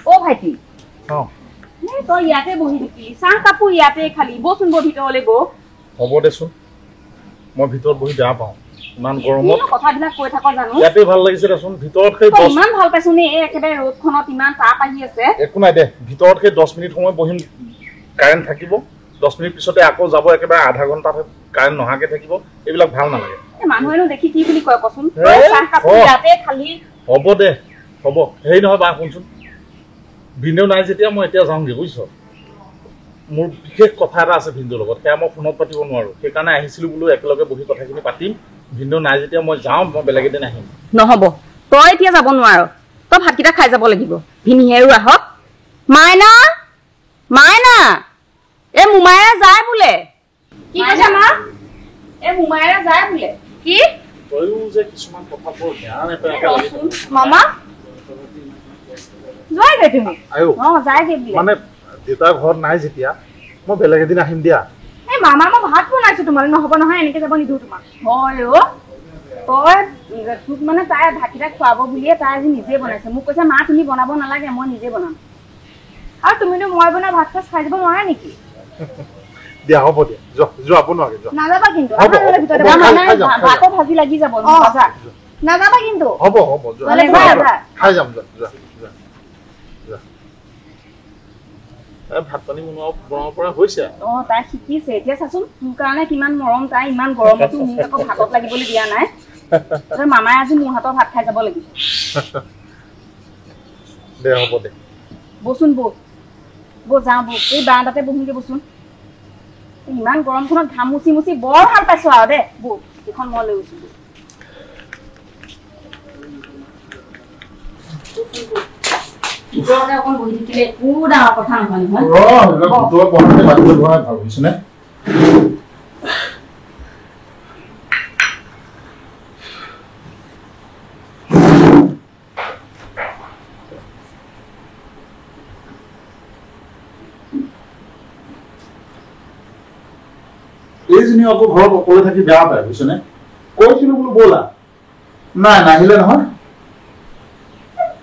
ও ভাইটি তই ইয়াতে বহি থাকিলি চাহ কাপোৰ ইয়াতে খালি বচোন বহ ভিতৰলৈ বহ হ'ব দেচোন মই ভিতৰত বহি বেয়া পাওঁ ইমান গৰমত কথাবিলাক কৈ থাক জানো ইয়াতে ভাল লাগিছে দেচোন ভিতৰত সেই ইমান ভাল পাইছো নে একেবাৰে ৰ'দখনত ইমান তাপ আহি আছে একো নাই দে ভিতৰত সেই 10 মিনিট সময় বহিম কাৰেণ্ট থাকিব 10 মিনিট পিছতে আকৌ যাব একেবাৰে আধা ঘণ্টাত কাৰেণ্ট নহাকে থাকিব এইবিলাক ভাল নালাগে মানুহেনো দেখি কি বুলি কয় কচোন চাহ কাপোৰ ইয়াতে খালি হ'ব দে হ'ব হেৰি নহয় বা শুনচোন ভিনদেউ নাই যেতিয়া মই এতিয়া যাওঁগে বুজিছ মোৰ বিশেষ কথা এটা আছে ভিনদেউৰ লগত সেয়া মই ফোনত পাতিব নোৱাৰো সেইকাৰণে আহিছিলো বোলো একেলগে বহি কথাখিনি পাতিম ভিনদেউ নাই যেতিয়া মই যাওঁ মই বেলেগ এদিন আহিম নহ'ব তই এতিয়া যাব নোৱাৰ তই ভাতকেইটা খাই যাব লাগিব ভিনিহেৰু আহক মাইনা মাইনা এ মুমাইৰা যায় বোলে কি কৈছা মা এ মুমাইৰা যায় বোলে কি তয়ো যে কিছুমান কথা বৰ ধ্যান নেপায় মামা যায়গে তুমি যায়গে বোলে মানে দেউতা ঘৰত নাই যেতিয়া মই বেলেগ এদিন আহিম দিয়া এই মামা মই ভাত বনাইছো তোমালে নহ'ব নহয় এনেকে যাব নিদিওঁ তোমাক হয় অ তই তোক মানে তাই ভাতকেইটা খুৱাব বুলিয়ে তাই আজি নিজে বনাইছে মোক কৈছে মা তুমি বনাব নালাগে মই নিজে বনাম আৰু তুমিনো মই বনোৱা ভাত সাজ খাই যাব নোৱাৰা নেকি দিয়া হ'ব দিয়া যোৱা বনোৱাগে যোৱা নাযাবা কিন্তু ভাতো ভাজি লাগি যাব নাযাবা কিন্তু হ'ব হ'ব খাই যাম যোৱা ভাত পানী বনাব পৰা হৈছে তাই শিকিছে এতিয়া চাচোন মোৰ কাৰণে কিমান মৰম তাই ইমান গৰমতো মোক আকৌ ভাতত লাগিবলৈ দিয়া নাই মামাই আজি মোৰ হাতৰ ভাত খাই যাব লাগিব দে হ'ব দে বচোন বৌ যাওঁ বৌ এই বাৰান্দাতে বহোগে বচোন ইমান গৰমখনত ঘাম মুচি মুচি বৰ ভাল পাইছো আৰু দে বৌ এইখন মই লৈ গৈছো অকণ বহি থাকিলে একো ডাঙৰ কথা নহয় এইজনী আকৌ ঘৰত অকলে থাকি বেয়া পায় বুজিছনে কৈছিলো বোলো ব'লা নাই নাহিলে নহয়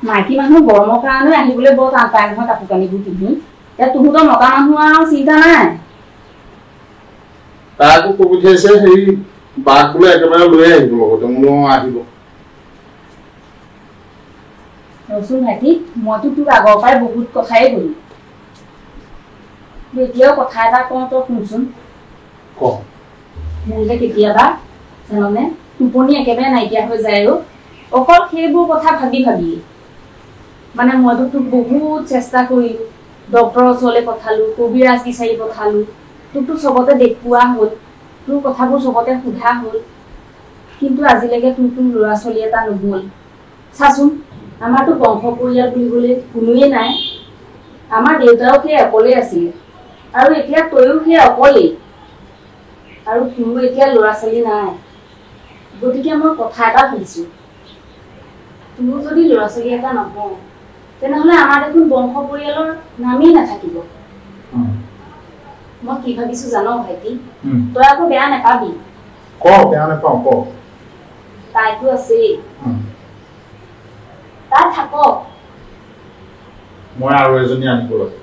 মাইকী মানুহ গৰমৰ কাৰণে আহিবলৈ বৰ টান পায় নহয় কাপোৰ কানিবোৰ পিন্ধি এতিয়া তহঁতৰ মতা মানুহ আৰু চিন্তা নাই তাই আকৌ কৈ পঠিয়াইছে হেৰি বাঘ বোলে একেবাৰে লৈ আহিব লগতে মোৰ আহিব ৰচোন ভাইটি মইতো তোক আগৰ পৰাই বহুত কথাই কলো এতিয়াও কথা এটা কওঁ তই শুনচোন মোৰ যে কেতিয়াবা জাননে টোপনি একেবাৰে নাইকিয়া হৈ যায় অকল সেইবোৰ কথা ভাবি ভাবি মানে মইতো তোক বহুত চেষ্টা কৰিলো ডক্টৰৰ ওচৰলৈ পঠালো কবিৰাজ বিচাৰি পঠালো তোকতো চবতে দেখুওৱা হ'ল তোৰ কথাবোৰ চবতে সোধা হ'ল কিন্তু আজিলৈকে তোৰ ল'ৰা ছোৱালী এটা নহ'ল চাচোন আমাৰতো বংশ পৰিয়াল বুলিবলৈ কোনোৱে নাই আমাৰ দেউতাও সেই অকলেই আছিলে আৰু এতিয়া তয়ো সেই অকলেই আৰু তোৰো এতিয়া ল'ৰা ছোৱালী নাই গতিকে মই কথা এটা ভাবিছো তোৰ যদি ল'ৰা ছোৱালী এটা নহয় তেনেহ'লে আমাৰ দেখোন বংশ পৰিয়ালৰ নামেই নাথাকিব মই কি ভাবিছো জানো ভাইটি তই আকৌ বেয়া নাপাবি বেয়া নাপাওঁ তাইতো আছেই তাই থাকক মই আৰু এজনী আনিব লাগে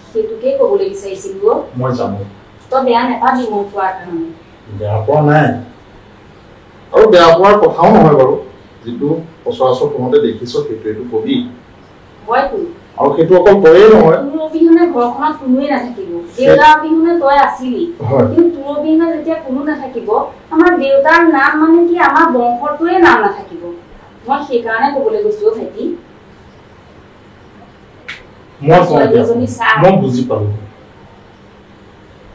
সেইটোকে ক'বলৈ বিচাৰিছিলো মই জানো তই বেয়া নাপাবি মোৰ কোৱাৰ কাৰণে বেয়া পোৱা নাই আৰু বেয়া পোৱাৰ কথাও নহয় বাৰু যিটো সচৰাচৰ তহঁতে দেখিছ সেইটোৱেতো কবি আৰু সেইটো অকল তয়েই নহয় তোৰ অবিহনে ঘৰখনত কোনোৱে নাথাকিব দেউতাৰ অবিহনে তই আছিলি কিন্তু তোৰ অবিহনে যেতিয়া কোনো নাথাকিব আমাৰ দেউতাৰ নাম মানে কি আমাৰ বংশটোৱে নাম নাথাকিব মই সেইকাৰণে ক'বলৈ গৈছো ভাইটি মই বুজি পালো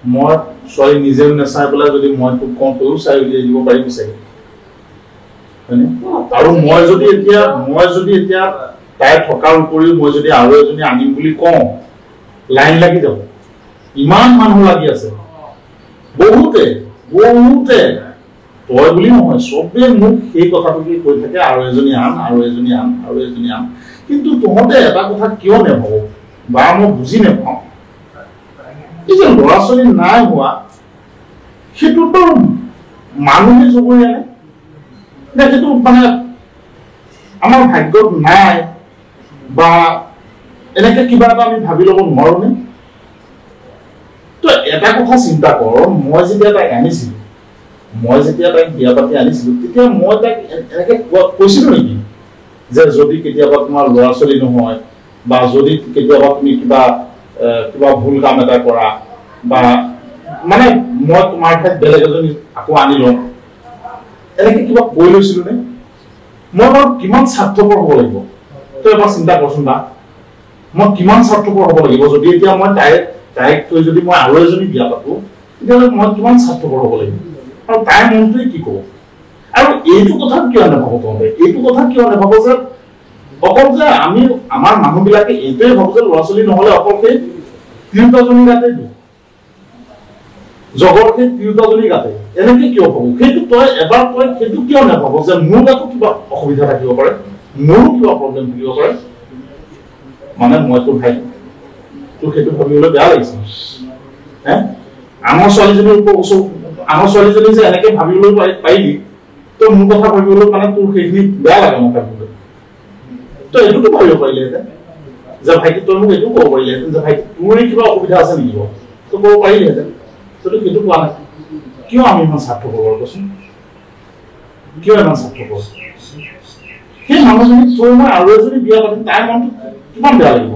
মই ছোৱালী নিজেও নাচাই পেলাই যদি মই তোক কওঁ তয়ো চাই উলিয়াই দিব পাৰিবি চাগে আৰু মই যদি এতিয়া তাই থকাৰ উপৰিও মই যদি আৰু এজনী আনিম বুলি কওঁ লাইন লাগি যাব ইমান মানুহ লাগি আছে বহুতে তই বুলি নহয় চবেই মোক সেই কথাটো কি কৈ থাকে আৰু এজনী আন কিন্তু তহঁতে এটা কথা কিয় নেভাব বা মই বুজি নাপাওঁ এই যে ল'ৰা ছোৱালী নাই হোৱা সেইটোতো মানুহে চবৰে আনে সেইটো মানে আমাৰ ভাগ্যত নাই বা এনেকে কিবা এটা আমি ভাবি ল'ব নোৱাৰোনে? তো এটা কথা চিন্তা কৰ, মই যেতিয়া তাইক আনিছিলোঁ, মই যেতিয়া তাইক বিয়া পাতি আনিছিলোঁ, তেতিয়া মই তাইক এনেকে কৈছিলোঁ নেকি যে যদি কেতিয়াবা তোমাৰ ল'ৰা ছোৱালী নহয় বা যদি কেতিয়াবা তুমি কিবা ভুল কাম এটা কৰা বা মানে মই তোমাৰ ঠাইত বেলেগ এজনী আকৌ আনি লওঁ, এনেকে কিবা কৈ লৈছিলোঁ নে? মই বাৰু কিমান স্বাৰ্থপৰ হ'ব লাগিব তই এবাৰ চিন্তা কৰচোন বা মই কিমান স্বাৰ্থপৰ হ'ব লাগিব যদি এতিয়া মই তাইক থৈ যদি মই আৰু এজনী বিয়া পাতো তেতিয়াহ'লে মই কিমান স্বাৰ্থপৰ হ'ব লাগিব আৰু তাইৰ মনটোৱে কি ক'ব? আৰু এইটো কথা কিয় নাভাবো তহঁতে? এইটো কথা কিয় নাভাবো যে অকল যে আমি আমাৰ মানুহবিলাকে এইটোৱে ভাবো যে ল'ৰা ছোৱালী নহ'লে অকল সেই তিৰোতাজনী গাতে জগৰ সেই তিৰোতাজনী গাতে এনেকে কিয় ভাবো? সেইটো তই সেইটো কিয় নাভাবো যে মোৰ গাতো কিবা অসুবিধা থাকিব পাৰে, মোৰো কিবা প্ৰব্লেম থাকিব পাৰে? মানে মই তোৰ ভাই তোৰ সেইটো ভাবিবলৈ বেয়া লাগিছে হে? আমাৰ ছোৱালীজনী যে এনেকে ভাবিবলৈ পাৰিলি তই মোৰ কথা ভাবিবলৈ মানে তোৰ সেইখিনি বেয়া লাগে মই ভাবিবলৈ। তই এইটোতো ভাবিব পাৰিলিহেঁতেন যে ভাইটি তই মোক এইটো ক'ব পাৰিলিহেঁতেন যে ভাইটি তোৰ কিবা অসুবিধা আছে নেকি বাৰু, তই ক'ব পাৰিলিহেঁতেন। তইতো সেইটো কোৱা নাই। কিয় আমি ইমান স্বাৰ্থপৰ কচোন? কিয় ইমান স্বাৰ্থপৰ? সেই মানুহজনীক থৈ মই আৰু এজনী বিয়া পাতিম, তাইৰ মনটো কিমান বেয়া লাগিব।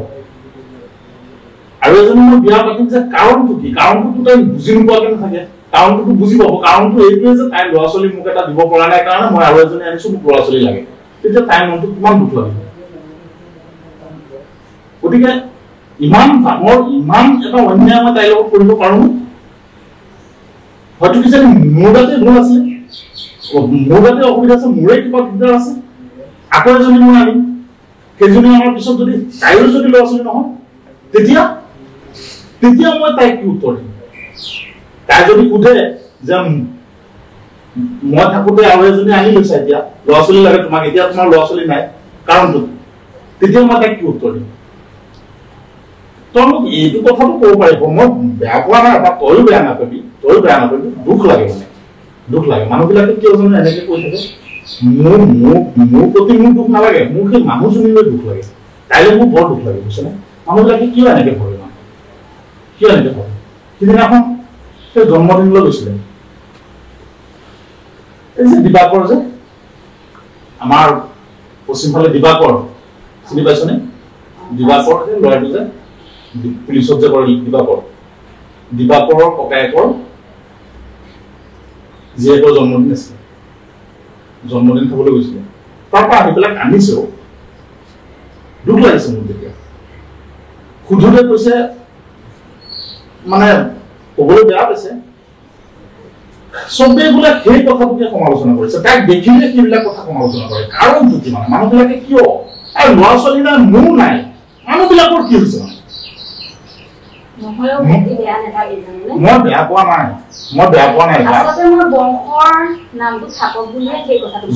আৰু এজনী মই বিয়া পাতিম যে কাৰণটো কি? কাৰণটোতো তাই বুজি নোপোৱাকে নাথাকে, কাৰণটোতো বুজি পাব। কাৰণটো এইটোৱে যে তাইৰ ল'ৰা ছোৱালী মোক এটা দিব পৰা নাই কাৰণে মই আৰু এজনী আনিছো, মোক ল'ৰা ছোৱালী লাগে। তেতিয়া তাইৰ মনটো কিমান দুখ লাগিব। গতিকে ইমান ডাঙৰ ইমান এটা অন্যায় মই তাইৰ লগত কৰিব পাৰো? হয়তো কিজানি মোৰ গাতে ভুল আছে, মোৰ গাতে অসুবিধা আছে, মোৰে কিবা দিগদাৰ আছে। আকৌ এজনী মই আনিম, সেইজনী আমাৰ পিছত যদি তাইৰো যদি ল'ৰা ছোৱালী নহয় তেতিয়া মই তাইক কি উত্তৰ দিম? তাই যদি সোধে যে মই থাকোতে আৰু এজনী আনি লৈছা, এতিয়া ল'ৰা ছোৱালী লাগে তোমাক, এতিয়া তোমাৰ ল'ৰা ছোৱালী নাই কাৰণটো, তেতিয়া মই তাইক কি উত্তৰ দিম? তই মোক এইটো কথাটো ক'ব পাৰিব, মই বেয়া পোৱা নাই বা তইও বেয়া নাপাবি, দুখ লাগে। মানে দুখ লাগে মানুহবিলাকে কিয় জানো এনেকে কৈ থাকে। মোৰ প্ৰতি মোৰ দুখ নালাগে, মোৰ সেই মানুহজনীলৈ দুখ লাগে, তাইলৈ মোৰ বৰ দুখ লাগে বুজিছেনে? মানুহবিলাকে কিয় এনেকে ভাবে, কিয় এনেকে ভাবে? সিদিনাখন সেই জন্মদিনলৈ গৈছিলে এই যে দিবাকৰ, যে আমাৰ পশ্চিমফালে দিবাকৰ চিনি পাইছনে? দিবাকৰ যে ল'ৰাটো যে পুলিচত যে কৰে, দিবাকৰৰ ককায়েকৰ জীয়েকৰ জন্মদিন আছিলে, জন্মদিন খাবলৈ গৈছিলে। তাৰ পৰা আহি পেলাই কান্দিছেও, দুখ লাগিছে মোৰ। তেতিয়া সুধোতে কৈছে, মানে কবলৈ বেয়া পাইছে, চবেই বোলে সেই কথাটোকে সমালোচনা কৰিছে, তাইক দেখিলে সেইবিলাক কথা সমালোচনা কৰে। কাৰণটো কি? মানে মানুহবিলাকে কিয়? আৰু ল'ৰা ছোৱালী নাই, মোৰ নাই, মানুহবিলাকৰ কি হৈছে? মই বেয়া পোৱা নাই,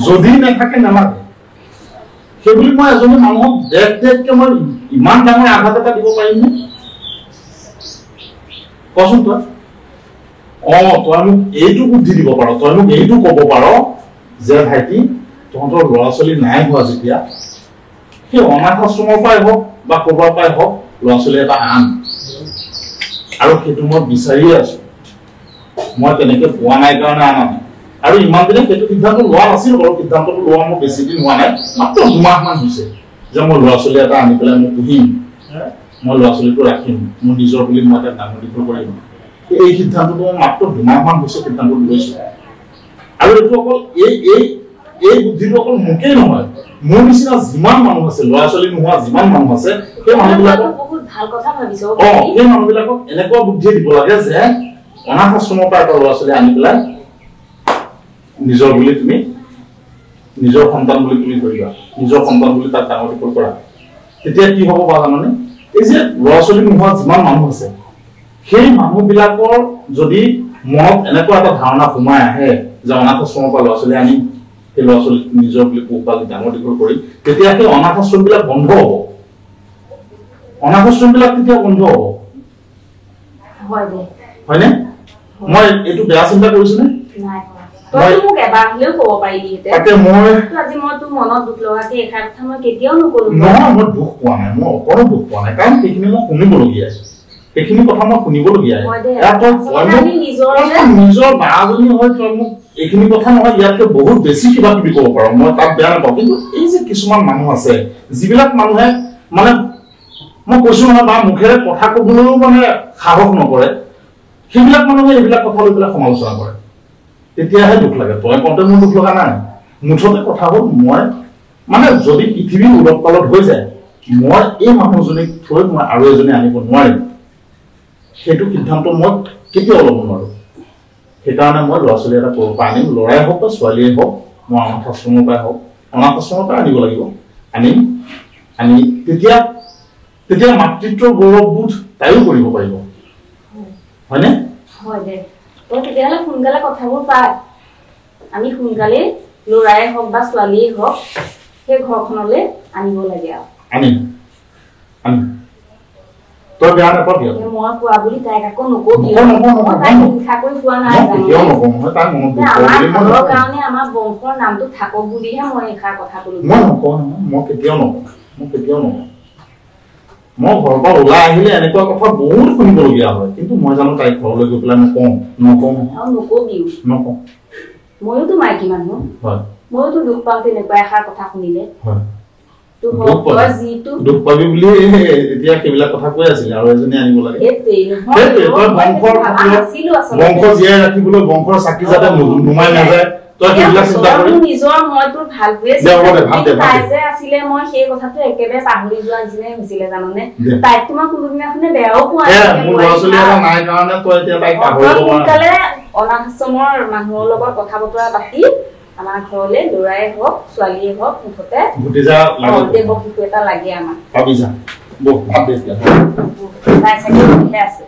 যদি নাথাকে নালাগে সেইবুলি মই এজনী মানুহক দেশকে মই ইমান ডাঙৰ আঘাত এটা দিব পাৰিমনে? কচোন তই। তই মোক এইটো বুদ্ধি দিব পাৰ, তই মোক এইটো ক'ব পাৰ যে ভাইটি তহঁতৰ ল'ৰা ছোৱালী নাই হোৱা যেতিয়া সেই অনাথ আশ্ৰমৰ পৰাই হওক বা ক'ৰবাৰ পৰাই হওক ল'ৰা ছোৱালী এটা আন, আৰু সেইটো মই বিচাৰিয়ে আছো। মই তেনেকে পোৱা নাই কাৰণে আনা নাই, আৰু ইমান দিনে সেইটো সিদ্ধান্ত লোৱা নাছিলো বাৰু। সিদ্ধান্তটো লোৱা মোৰ বেছি দিন হোৱা নাই, মাত্ৰ 2 মাহ মান হৈছে যে মই ল'ৰা ছোৱালী এটা আনি পেলাই মই পুহিম, মই ল'ৰা ছোৱালীটো ৰাখিম, মোৰ নিজৰ বুলি মই এটা ডাঙৰ দীঘল কৰিম। এই সিদ্ধান্তটো মই মাত্ৰ 2 মাহ মান হৈছে সিদ্ধান্তটো লৈছো। আৰু এইটো অকল এই বুদ্ধিটো অকল মোকেই নহয়, মোৰ নিচিনা যিমান মানুহ আছে, ল'ৰা ছোৱালী নোহোৱা যিমান মানুহ আছে, সেই মানুহবিলাকক সেই মানুহবিলাকক এনেকুৱা বুদ্ধি দিব লাগে যে অনাথ আশ্ৰমৰ পৰা এটা ল'ৰা ছোৱালী আনি পেলাই নিজৰ বুলি তুমি, নিজৰ সন্তান বুলি তুমি ধৰিবা, নিজৰ সন্তান বুলি তাক ডাঙৰ দীঘল কৰা। তেতিয়া কি হ'ব বা জানানে? এই যে ল'ৰা ছোৱালী নোহোৱা যিমান মানুহ আছে, সেই মানুহবিলাকৰ যদি মনত এনেকুৱা এটা ধাৰণা সোমাই আহে যে অনাথ আশ্ৰমৰ পৰা ল'ৰা ছোৱালী আনিম, সেই ল'ৰা ছোৱালী নিজৰ বুলি পোহপাল ডাঙৰ দীঘল কৰিম, তেতিয়া সেই অনাথ আশ্ৰম বিলাক বন্ধ হ'ব। অনাথ আশ্ৰম বিলাক তেতিয়া বন্ধ হ'ব, হয়নে? মই এইটো বেয়া চিন্তা কৰিছো নে? তই মোক এবাৰ হ'লেও ক'ব পাৰিলিহেঁতেন তাকে মই আজি মই তোৰ মনত দুখ লগাকে এষাৰ কথা মই কেতিয়াও নকলো নহয় মই দুখ পোৱা নাই মই অকণো দুখ পোৱা নাই কাৰণ সেইখিনি মই শুনিবলগীয়া আছে সেইখিনি কথা মই শুনিবলগীয়া নিজৰ বাজনী হয় তই মোক এইখিনি কথা নহয় ইয়াতকে বহুত বেছি কিবা কিবি ক'ব পাৰ মই তাত বেয়া নাপাওঁ কিন্তু এই যে কিছুমান মানুহ আছে যিবিলাক মানুহে মানে মই কৈছো নহয় বা মুখেৰে কথা ক'বলৈও মানে সাহস নকৰে সেইবিলাক মানুহে এইবিলাক কথা লৈ পেলাই সমালোচনা কৰে তেতিয়াহে দুখ লাগে তই কওঁতে মোৰ দুখ লগা নাই মুঠতে কথা হ'ল মই মানে যদি পৃথিৱী উলট-পালট হৈ যায় মই এই মানুহজনীক থৈ মই আৰু এজনী আনিব নোৱাৰিম সেইটো সিদ্ধান্ত মই কেতিয়াও ল'ব নোৱাৰো সেইকাৰণে মই ল'ৰা ছোৱালী এটা ক'ব পৰা আনিম ল'ৰাই হওক বা ছোৱালীয়ে হওক মই অনাথ আশ্ৰমৰ পৰাই হওক অনাথ আশ্ৰমৰ পৰাই আনিব লাগিব আনিম আনি তেতিয়া মাতৃত্বৰ গৌৰৱবোধ তাইও কৰিব পাৰিব হয়নে হয় দে তই তেতিয়াহ'লে সোনকালে কথাবোৰ পাই আমি সোনকালে ল'ৰাই হওক বা ছোৱালীয়ে হওক সেই ঘৰখনলৈ আনিব লাগে আৰু আনিম তই বেয়া নাপাবি মই কোৱা বুলি তাইক আকৌ নকবি তাইক হিংসা কৰি কোৱা নাই আমাৰ কাৰণে আমাৰ বংশৰ নামটো থাকক বুলিহে মই এষাৰ কথা ক'লো মই কেতিয়াও নকওঁ মই ঘৰৰ পৰা ওলাই আহিলে এনেকুৱা কথা বহুত শুনিবলগীয়া হয় কিন্তু মই জানো তাইক ঘৰলৈ গৈ পেলাই নকওঁ নকওঁ ময়োতো মাইকী মানুহ ময়োতো দুখ পাওঁ তেনেকুৱা এষাৰ কথা শুনিলে দুখ পাবি বুলি এতিয়া সেইবিলাক কথা কৈ আছিলে আৰু এজনী আনিব লাগে বংশ জীয়াই ৰাখিবলৈ বংশৰ চাকি যাতে নুমাই নাযায় নিজৰ মনটো ভাল হৈ আছিলে মই সেই কথাটো একেবাৰে পাহৰি যোৱা নিচিনাই হৈছিলে জাননে তাইক তোমাৰ কোনোদিনাখনে বেয়াও পোৱা সোনকালে অনাথ আশ্ৰমৰ মানুহৰ লগত কথা বতৰা পাতি আমাৰ ঘৰলৈ ল'ৰাই হওক ছোৱালীয়ে হওক মুঠতে দেৱ শিশু এটা লাগে আমাক তাই চাগে আছে